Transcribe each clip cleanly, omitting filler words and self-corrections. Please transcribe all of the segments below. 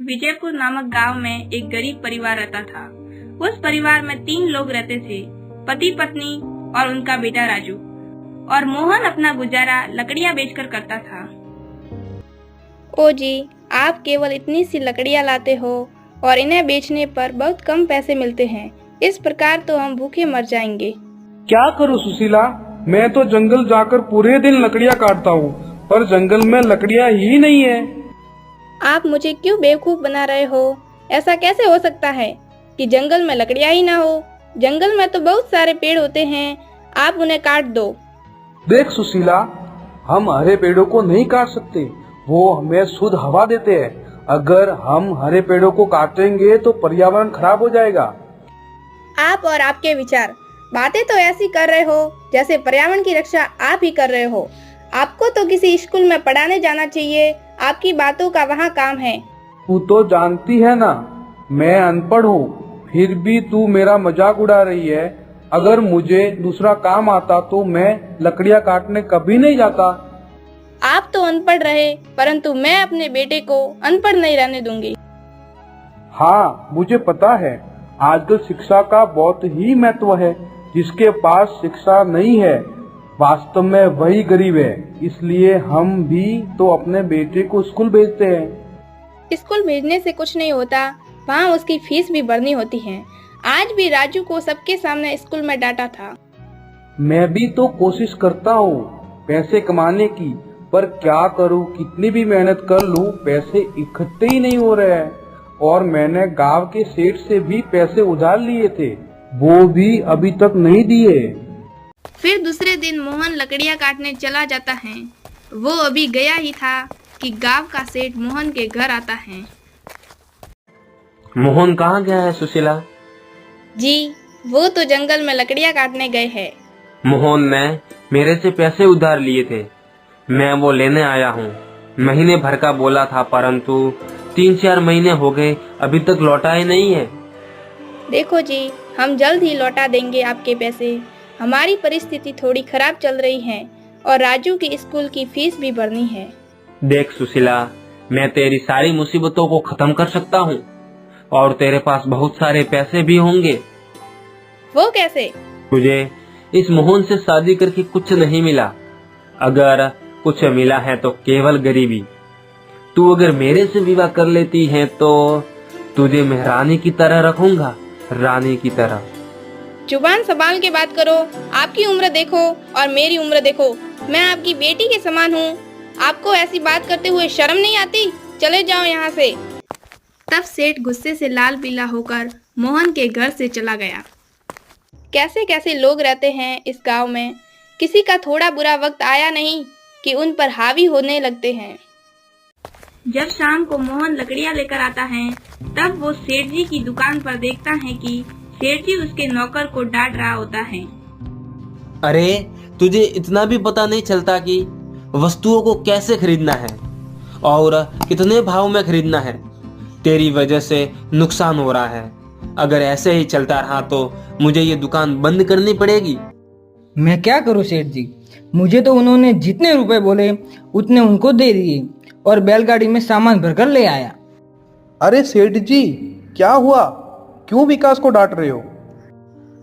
विजयपुर नामक गांव में एक गरीब परिवार रहता था। उस परिवार में 3 लोग रहते थे, पति पत्नी और उनका बेटा राजू। और मोहन अपना गुजारा लकड़ियां बेचकर करता था। ओ जी, आप केवल इतनी सी लकड़ियां लाते हो और इन्हें बेचने पर बहुत कम पैसे मिलते हैं। इस प्रकार तो हम भूखे मर जाएंगे। क्या करूं सुशीला, मैं तो जंगल जाकर पूरे दिन लकड़ियां काटता हूँ, पर जंगल में लकड़ियां ही नहीं है। आप मुझे क्यों बेवकूफ बना रहे हो? ऐसा कैसे हो सकता है कि जंगल में लकड़ियां ही ना हो? जंगल में तो बहुत सारे पेड़ होते हैं, आप उन्हें काट दो। देख सुशीला, हम हरे पेड़ों को नहीं काट सकते, वो हमें शुद्ध हवा देते हैं। अगर हम हरे पेड़ों को काटेंगे तो पर्यावरण खराब हो जाएगा। आप और आपके विचार, बातें तो ऐसी कर रहे हो जैसे पर्यावरण की रक्षा आप ही कर रहे हो। आपको तो किसी स्कूल में पढ़ाने जाना चाहिए, आपकी बातों का वहाँ काम है। तू तो जानती है ना, मैं अनपढ़ हूँ, फिर भी तू मेरा मजाक उड़ा रही है। अगर मुझे दूसरा काम आता तो मैं लकड़ियाँ काटने कभी नहीं जाता। आप तो अनपढ़ रहे, परंतु मैं अपने बेटे को अनपढ़ नहीं रहने दूंगी। हाँ, मुझे पता है, आजकल शिक्षा का बहुत ही महत्व है। जिसके पास शिक्षा नहीं है वास्तव में वही गरीब है। इसलिए हम भी तो अपने बेटे को स्कूल भेजते हैं। स्कूल भेजने से कुछ नहीं होता, वहाँ उसकी फीस भी भरनी होती है। आज भी राजू को सबके सामने स्कूल में डांटा था। मैं भी तो कोशिश करता हूँ पैसे कमाने की, पर क्या करूँ, कितनी भी मेहनत कर लूँ पैसे इकट्ठे ही नहीं हो रहे हैं। और मैंने गांव के सेठ से भी पैसे उधार लिए थे, वो भी अभी तक नहीं दिए। फिर दूसरे दिन मोहन लकड़ियाँ काटने चला जाता है। वो अभी गया ही था कि गांव का सेठ मोहन के घर आता है। मोहन कहाँ गया है सुशीला? जी, वो तो जंगल में लकड़ियाँ काटने गए हैं। मोहन ने मेरे से पैसे उधार लिए थे, मैं वो लेने आया हूँ। महीने भर का बोला था, परंतु 3-4 महीने हो गए, अभी तक लौटाए नहीं है। देखो जी, हम जल्द ही लौटा देंगे आपके पैसे। हमारी परिस्थिति थोड़ी खराब चल रही है और राजू की स्कूल की फीस भी भरनी है। देख सुशीला, मैं तेरी सारी मुसीबतों को खत्म कर सकता हूँ और तेरे पास बहुत सारे पैसे भी होंगे। वो कैसे? तुझे इस मोहन से शादी करके कुछ नहीं मिला, अगर कुछ मिला है तो केवल गरीबी। तू अगर मेरे से विवाह कर लेती है तो तुझे मैं रानी की तरह रखूंगा, रानी की तरह। जुबान संभाल के बात करो। आपकी उम्र देखो और मेरी उम्र देखो, मैं आपकी बेटी के समान हूँ। आपको ऐसी बात करते हुए शर्म नहीं आती? चले जाओ यहाँ से। तब सेठ गुस्से से लाल पीला होकर मोहन के घर से चला गया। कैसे कैसे लोग रहते हैं इस गांव में, किसी का थोड़ा बुरा वक्त आया नहीं कि उन पर हावी होने लगते हैं। जब शाम को मोहन लकड़ियां लेकर आता है, तब वो सेठ जी की दुकान पर देखता है कि सेठ जी उसके नौकर को डांट रहा होता है। अरे, तुझे इतना भी पता नहीं चलता कि वस्तुओं को कैसे खरीदना है और कितने भाव में खरीदना है? तेरी वजह से नुकसान हो रहा है। अगर ऐसे ही चलता रहा तो मुझे ये दुकान बंद करनी पड़ेगी। मैं क्या करूं सेठ जी, मुझे तो उन्होंने जितने रुपए बोले उतने उनको दे दिए और बैलगाड़ी में सामान भरकर ले आया। अरे सेठ जी, क्या हुआ, क्यों विकास को डांट रहे हो?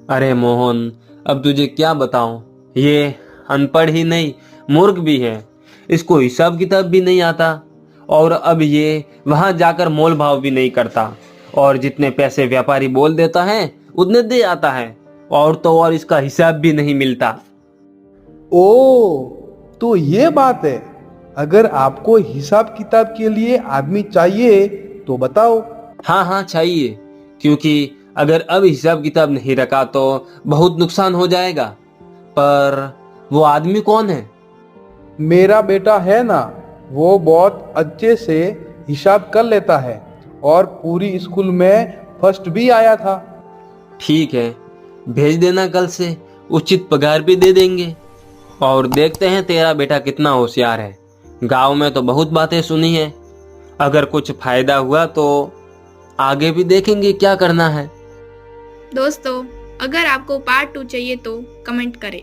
अरे मोहन, अब तुझे क्या बताऊं, ये अनपढ़ ही नहीं मूर्ख भी है, इसको हिसाब किताब भी नहीं आता और अब ये वहां जाकर मोल भाव भी नहीं करता और जितने पैसे व्यापारी बोल देता है उतने दे आता है और तो और इसका हिसाब भी नहीं मिलता। ओ, तो ये बात है। अगर आपको हिसाब किताब के लिए आदमी चाहिए तो बताओ। हाँ हाँ चाहिए, क्योंकि अगर अब हिसाब किताब नहीं रखा तो बहुत नुकसान हो जाएगा। पर वो आदमी कौन है? मेरा बेटा है ना, वो बहुत अच्छे से हिसाब कर लेता है और पूरी स्कूल में फर्स्ट भी आया था। ठीक है, भेज देना, कल से उचित पगार भी दे देंगे और देखते हैं तेरा बेटा कितना होशियार है। गांव में तो बहुत बातें सुनी है, अगर कुछ फायदा हुआ तो आगे भी देखेंगे क्या करना है। दोस्तों, अगर आपको पार्ट 2 चाहिए तो कमेंट करें।